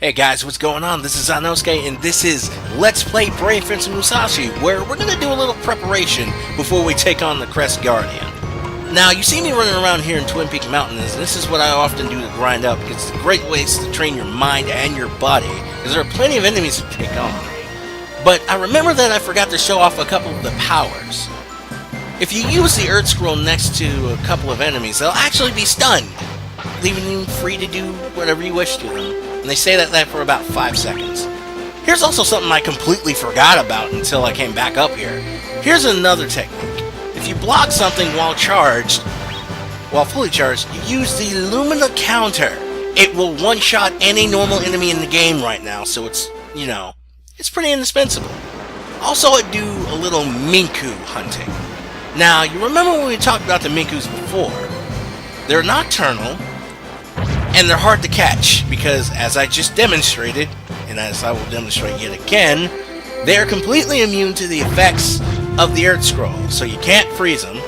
Hey guys, what's going on? This is Anosuke, and this is Let's Play Brave Fence Musashi, where we're going to do a little preparation before we take on the Crest Guardian. Now, you see me running around here in Twin Peak Mountains, and this is what I often do to grind up, because it's a great way to train your mind and your body, because there are plenty of enemies to take on. But I remember that I forgot to show off a couple of the powers. If you use the Earth Scroll next to a couple of enemies, they'll actually be stunned, leaving you free to do whatever you wish to them. And they say that for about 5 seconds. Here's also something I completely forgot about until I came back up here. Here's another technique. If you block something while fully charged, you use the Lumina counter. It will one-shot any normal enemy in the game right now, so it's, it's pretty indispensable. Also, I do a little Minku hunting. Now, you remember when we talked about the Minkus before? They're nocturnal, and they're hard to catch, because as I just demonstrated, and as I will demonstrate yet again, they are completely immune to the effects of the Earth Scroll, so you can't freeze them.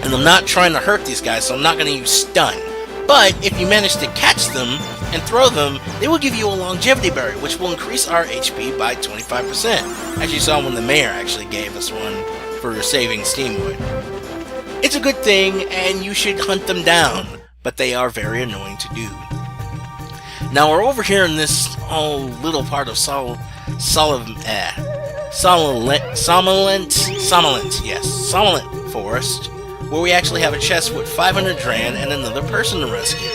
And I'm not trying to hurt these guys, so I'm not going to use stun. But if you manage to catch them and throw them, they will give you a longevity berry, which will increase our HP by 25%, as you saw when the mayor actually gave us one for saving Steamwood. It's a good thing, and you should hunt them down, but they are very annoying to do. Now we're over here in this little part of Somnolent Forest, where we actually have a chest with 500 Dran and another person to rescue.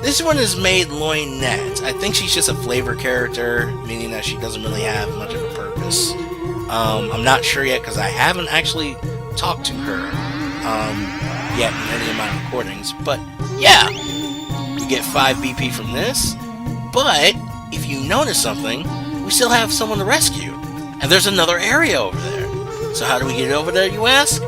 This one is made Loinette. I think she's just a flavor character, meaning that she doesn't really have much of a purpose. I'm not sure yet because I haven't actually talked to her yet in any of my recordings, but yeah, you get 5 BP from this. But if you notice something, we still have someone to rescue, and there's another area over there. So how do we get over there, you ask?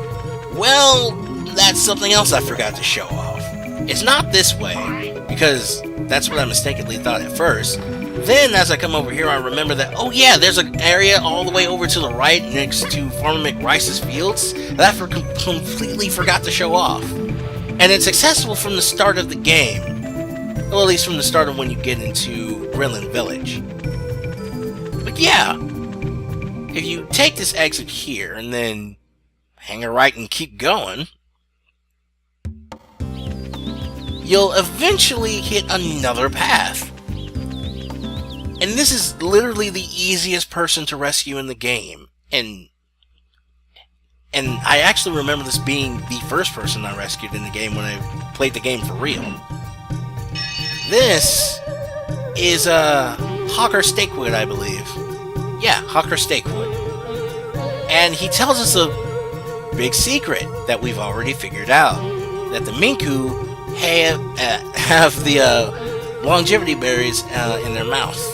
Well, that's something else I forgot to show off. It's not this way, because that's what I mistakenly thought at first. Then, as I come over here, I remember that, oh yeah, there's an area all the way over to the right next to Farmer McRice's fields that I completely forgot to show off. And it's accessible from the start of the game. Well, at least from the start of when you get into Grillin Village. But yeah, if you take this exit here and then hang a right and keep going, you'll eventually hit another path. And this is literally the easiest person to rescue in the game. And I actually remember this being the first person I rescued in the game when I played the game for real. This is Hawker Stakewood, I believe. Yeah, Hawker Stakewood. And he tells us a big secret that we've already figured out. That the Minku have the longevity berries in their mouth.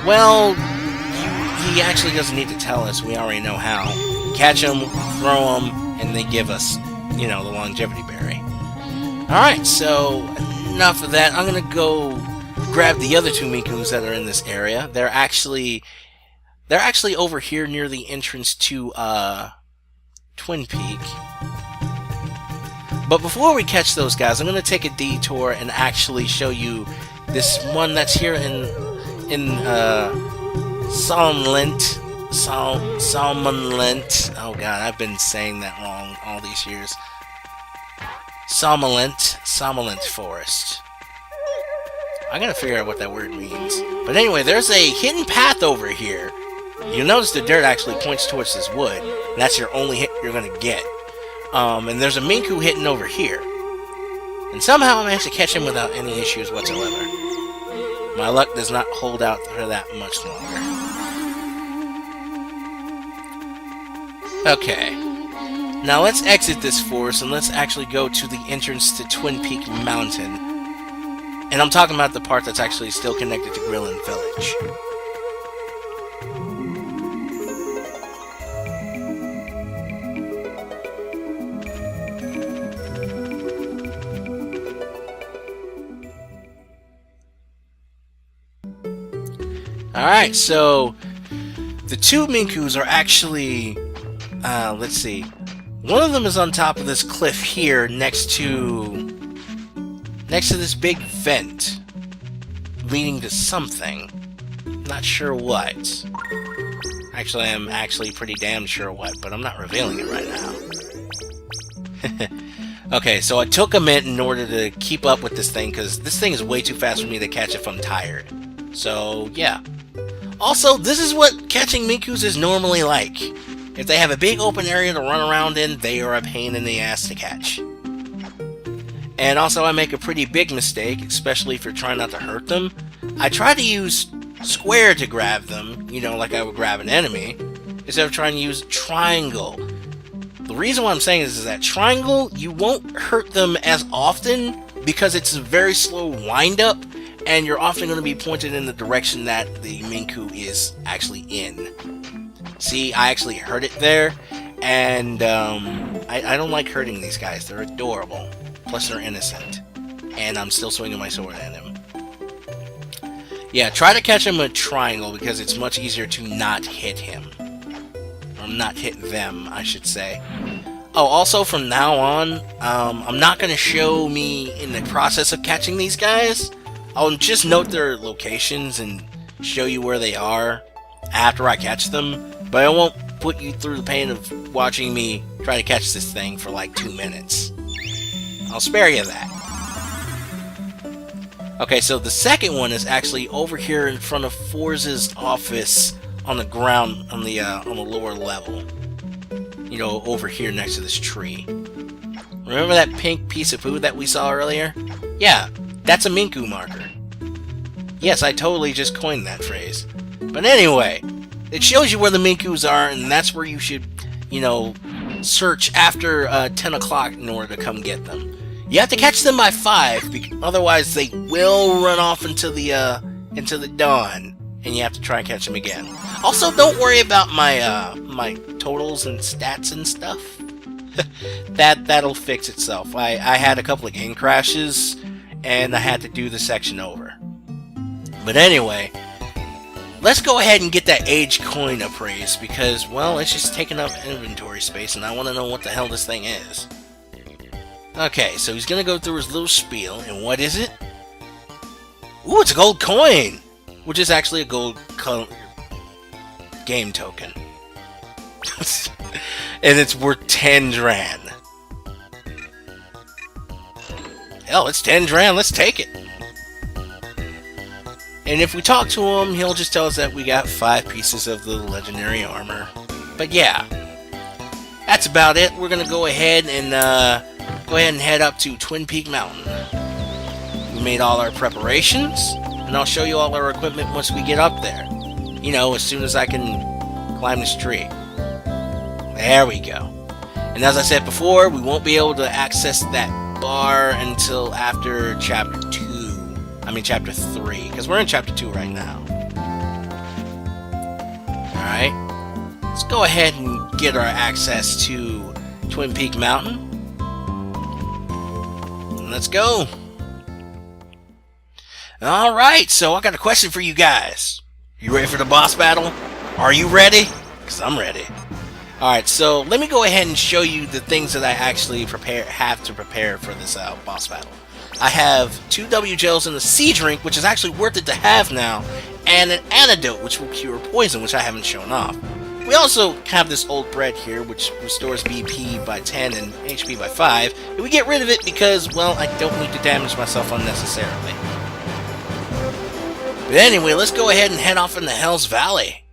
Well, he actually doesn't need to tell us. We already know how. Catch them, throw them, and they give us, the longevity berry. Alright, so enough of that. I'm going to go grab the other 2 Minkus that are in this area. They're actually over here near the entrance to Twin Peak. But before we catch those guys, I'm going to take a detour and actually show you this one that's here in Somnolent. Oh god, I've been saying that wrong all these years. Somnolent Forest. I gotta figure out what that word means. But anyway, there's a hidden path over here. You'll notice the dirt actually points towards this wood. That's your only hit you're gonna get. And there's a Minku hidden over here. And somehow I managed to catch him without any issues whatsoever. My luck does not hold out for that much longer. Okay. Now let's exit this forest and let's actually go to the entrance to Twin Peak Mountain. And I'm talking about the part that's actually still connected to Grillin Village. Alright, so the 2 Minkus are actually, let's see, one of them is on top of this cliff here next to this big vent. leading to something. Not sure what. Actually, I'm actually pretty damn sure what, but I'm not revealing it right now. Okay, so I took a minute in order to keep up with this thing, because this thing is way too fast for me to catch if I'm tired. So, yeah. Also, this is what catching Minkus is normally like. If they have a big open area to run around in, they are a pain in the ass to catch. And also, I make a pretty big mistake, especially if you're trying not to hurt them. I try to use square to grab them, you know, like I would grab an enemy, instead of trying to use triangle. The reason why I'm saying this is that triangle, you won't hurt them as often because it's a very slow wind-up, and you're often going to be pointed in the direction that the Minku is actually in. See, I actually hurt it there, and I don't like hurting these guys. They're adorable. Plus, they're innocent. And I'm still swinging my sword at him. Yeah, try to catch him with triangle because it's much easier to not hit him. Or not hit them, I should say. Oh, also from now on, I'm not going to show me in the process of catching these guys. I'll just note their locations and show you where they are after I catch them. But I won't put you through the pain of watching me try to catch this thing for like 2 minutes. I'll spare you that. Okay, so the second one is actually over here in front of Forza's office on the ground, on the lower level. You know, over here next to this tree. Remember that pink piece of food that we saw earlier? Yeah, that's a Minku marker. Yes, I totally just coined that phrase. But anyway, it shows you where the Minkus are, and that's where you should, you know, search after 10 o'clock in order to come get them. You have to catch them by 5, otherwise they will run off into the dawn, and you have to try and catch them again. Also, don't worry about my my totals and stats and stuff. That'll fix itself. I had a couple of game crashes, and I had to do the section over. But anyway, let's go ahead and get that age coin appraised, because, well, it's just taking up inventory space, and I want to know what the hell this thing is. Okay, so he's going to go through his little spiel, and what is it? Ooh, it's a gold coin! Which is actually a gold game token. And it's worth 10 Dran. Hell, it's 10 Dran, let's take it! And if we talk to him, he'll just tell us that we got 5 pieces of the legendary armor. But yeah, that's about it. We're going to go ahead and head up to Twin Peak Mountain. We made all our preparations, and I'll show you all our equipment once we get up there. You know, as soon as I can climb this tree. There we go. And as I said before, we won't be able to access that bar until after Chapter 3, because we're in Chapter 2 right now. Alright, let's go ahead and get our access to Twin Peak Mountain. Let's go. Alright, so I got a question for you guys. You ready for the boss battle? Are you ready? Because I'm ready. Alright, so let me go ahead and show you the things that I actually have to prepare for this boss battle. I have 2 W gels and a sea drink, which is actually worth it to have now, and an antidote, which will cure poison, which I haven't shown off. We also have this old bread here, which restores BP by 10 and HP by 5, and we get rid of it because, well, I don't need to damage myself unnecessarily. But anyway, let's go ahead and head off into Hell's Valley.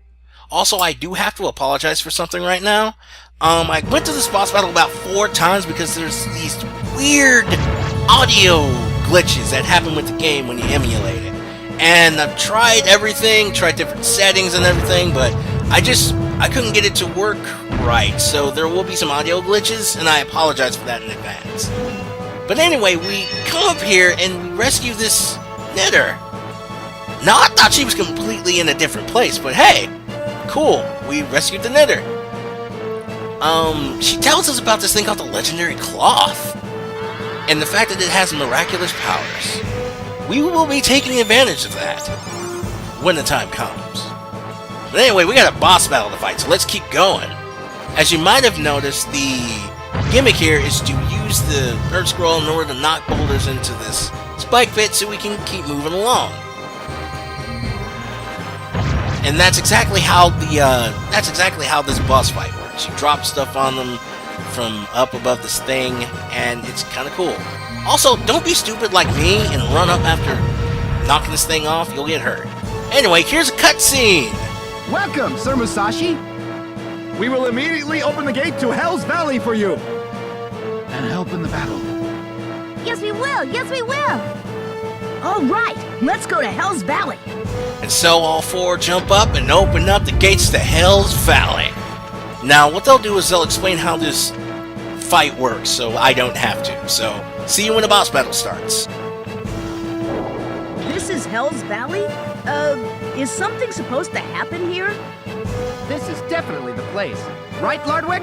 Also, I do have to apologize for something right now. I went to this boss battle about 4 times because there's these weird audio glitches that happen with the game when you emulate it. And I've tried everything, tried different settings and everything, but I couldn't get it to work right. So there will be some audio glitches, and I apologize for that in advance. But anyway, we come up here and we rescue this knitter. Now, I thought she was completely in a different place, but hey, cool, we rescued the knitter. She tells us about this thing called the legendary cloth, and the fact that it has miraculous powers. We will be taking advantage of that when the time comes. But anyway, we got a boss battle to fight, so let's keep going. As you might have noticed, the gimmick here is to use the Earth Scroll in order to knock boulders into this spike pit so we can keep moving along. And that's exactly how this boss fight works. You drop stuff on them from up above this thing, and it's kind of cool. Also, don't be stupid like me and run up after knocking this thing off. You'll get hurt. Anyway, here's a cutscene. Welcome, Sir Musashi. We will immediately open the gate to Hell's Valley for you. And help in the battle. Yes, we will. Yes, we will. All right, let's go to Hell's Valley. And so all four jump up and open up the gates to Hell's Valley. Now, what they'll do is they'll explain how this fight works, so I don't have to. So, see you when the boss battle starts. This is Hell's Valley? Is something supposed to happen here? This is definitely the place. Right, Lardwick?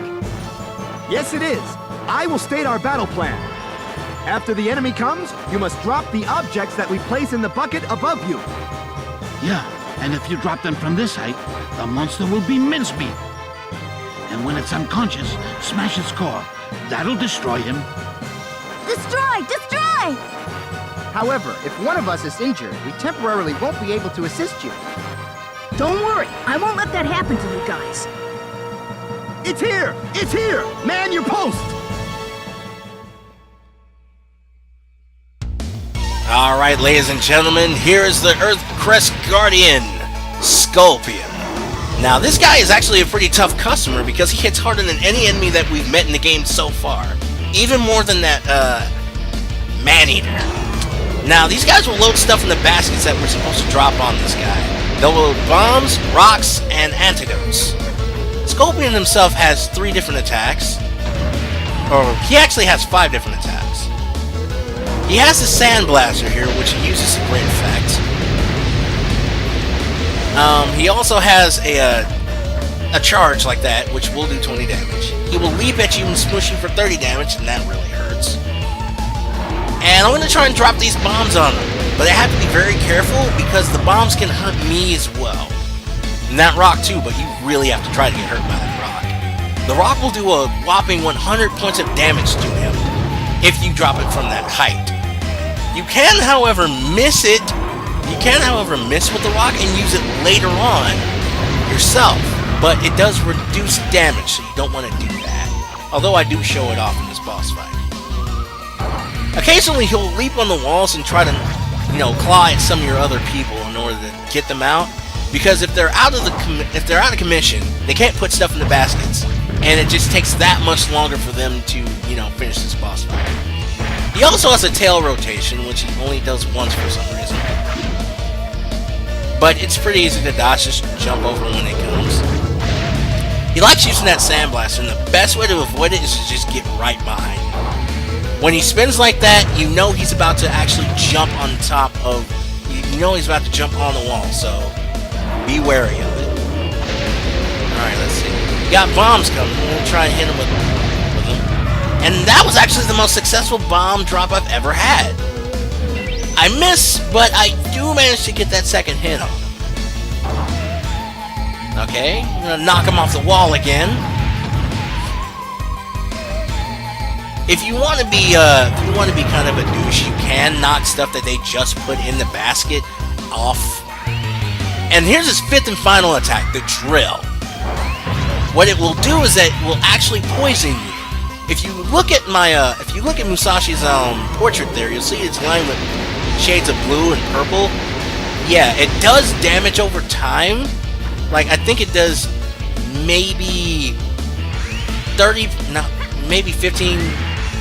Yes, it is. I will state our battle plan. After the enemy comes, you must drop the objects that we place in the bucket above you. Yeah, and if you drop them from this height, the monster will be mincemeat. And when it's unconscious, smash its core. That'll destroy him. Destroy! Destroy! However, if one of us is injured, we temporarily won't be able to assist you. Don't worry, I won't let that happen to you guys. It's here! It's here! Man your post! Alright, ladies and gentlemen, here is the Earth Crest Guardian, Scorpion. Now, this guy is actually a pretty tough customer because he hits harder than any enemy that we've met in the game so far. Even more than that, Man-Eater. Now, these guys will load stuff in the baskets that we're supposed to drop on this guy. They'll load bombs, rocks, and antidotes. Scorpion himself has 3 different attacks. Or, he actually has 5 different attacks. He has the Sand Blaster here, which he uses to great effect. He also has a charge like that, which will do 20 damage. He will leap at you and smush you for 30 damage, and that really hurts. And I'm going to try and drop these bombs on him, but I have to be very careful because the bombs can hurt me as well. And that rock too, but you really have to try to get hurt by that rock. The rock will do a whopping 100 points of damage to him if you drop it from that height. You can, however, miss it. You can, however, miss with the rock and use it later on yourself, but it does reduce damage, so you don't want to do that. Although I do show it off in this boss fight. Occasionally, he'll leap on the walls and try to, claw at some of your other people in order to get them out. Because if they're out of commission, they can't put stuff in the baskets, and it just takes that much longer for them to, finish this boss fight. He also has a tail rotation, which he only does once for some reason. But it's pretty easy to dodge, just jump over when it comes. He likes using that Sand Blaster, and the best way to avoid it is to just get right behind him. When he spins like that, you know he's about to actually jump on top of... You know he's about to jump on the wall, so be wary of it. Alright, let's see. We got bombs coming. We're going to try and hit him with them. And that was actually the most successful bomb drop I've ever had. I miss, but I do manage to get that second hit on him. Okay, I'm gonna knock him off the wall again. If you want to be kind of a douche, you can knock stuff that they just put in the basket off. And here's his 5th and final attack, the Drill. What it will do is that it will actually poison you. If you look at Musashi's portrait there, you'll see it's lined with shades of blue and purple. Yeah, it does damage over time. Like, I think it does maybe 15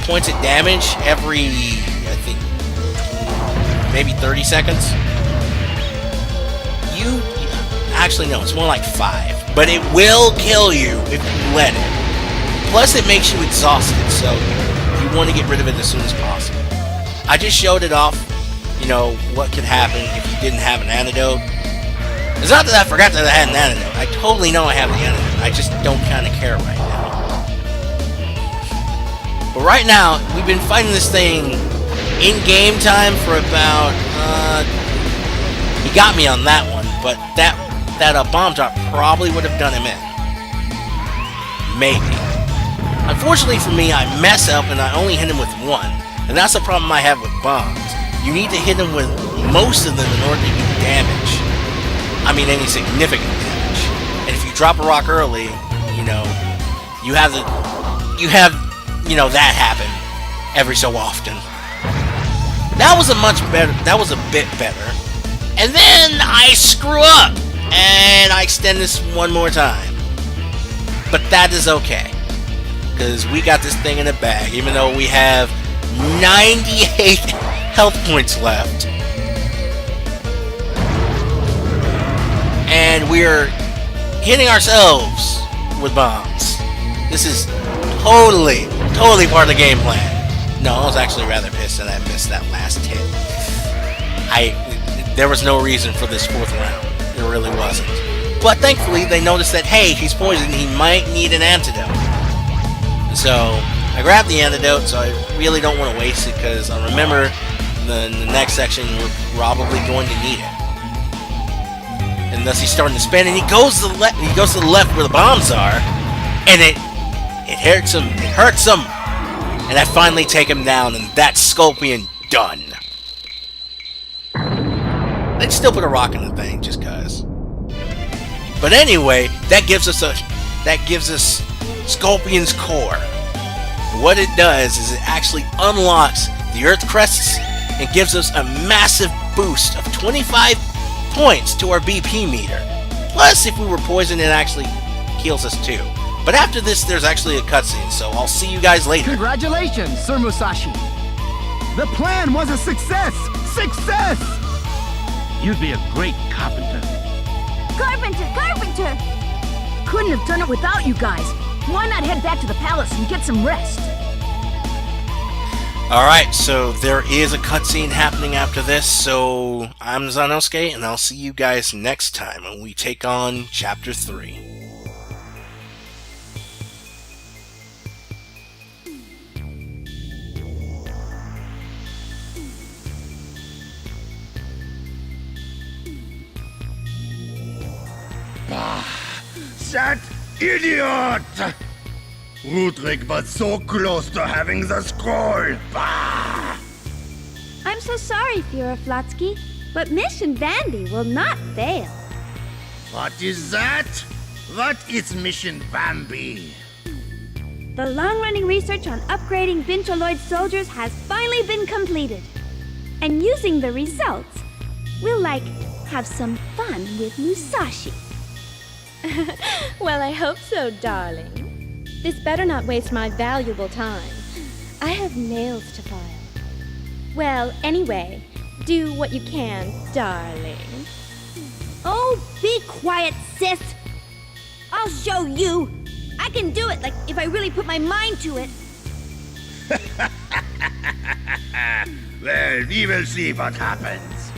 points of damage every, I think, maybe 30 seconds. Actually, no, it's more like 5. But it will kill you if you let it. Plus, it makes you exhausted, so you want to get rid of it as soon as possible. I just showed it off, what could happen if you didn't have an antidote. It's not that I forgot that I had an antidote. I totally know I have the antidote. I just don't kind of care right now. But right now, we've been fighting this thing in game time for about... he got me on that one, but that bomb drop probably would have done him in. Maybe. Unfortunately for me, I mess up and I only hit him with 1. And that's the problem I have with bombs. You need to hit him with most of them in order to do damage. I mean any significant damage. And if you drop a rock early, you know, you have that happen every so often. That was a bit better. And then I screw up and I extend this one more time. But that is okay, because we got this thing in the bag, even though we have 98 health points left. And we're hitting ourselves with bombs. This is totally part of the game plan. No, I was actually rather pissed that I missed that last hit. There was no reason for this fourth round. There really wasn't. But thankfully, they noticed that, hey, he's poisoned, he might need an antidote. So, I grabbed the antidote, so I really don't want to waste it, because I remember in the next section, we're probably going to need it. And thus he's starting to spin, and he goes to the left where the bombs are, and it hurts him, and I finally take him down, and that's Scorpion done. Let's still put a rock in the thing, just cause. But anyway, that gives us Scorpion's core. And what it does is it actually unlocks the Earth crests and gives us a massive boost of 25 points to our BP meter. Plus, if we were poisoned, it actually heals us too. But after this, there's actually a cutscene, so I'll see you guys later. Congratulations, Sir Musashi. The plan was a success! Success! You'd be a great carpenter. Carpenter! Couldn't have done it without you guys. Why not head back to the palace and get some rest? Alright, so there is a cutscene happening after this, so I'm Zanosuke, and I'll see you guys next time when we take on Chapter 3. That idiot! Rudrik was so close to having the scroll! Bah! I'm so sorry, Führer Flotsky, but Mission Vandy will not fail. What is that? What is Mission Bambi? The long-running research on upgrading Bincholoid soldiers has finally been completed. And using the results, we'll, have some fun with Musashi. Well, I hope so, darling. This better not waste my valuable time. I have nails to file. Well, anyway, do what you can, darling. Oh, be quiet, sis. I'll show you. I can do it, if I really put my mind to it. Well, we will see what happens.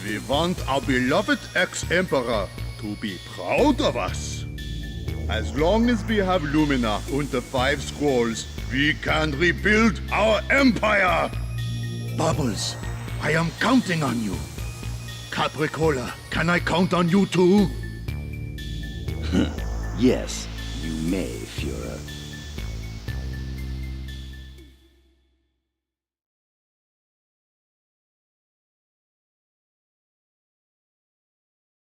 We want our beloved ex-emperor to be proud of us. As long as we have Lumina and the 5 scrolls, we can rebuild our empire. Bubbles, I am counting on you. Capricola, can I count on you too? Yes, you may, Führer.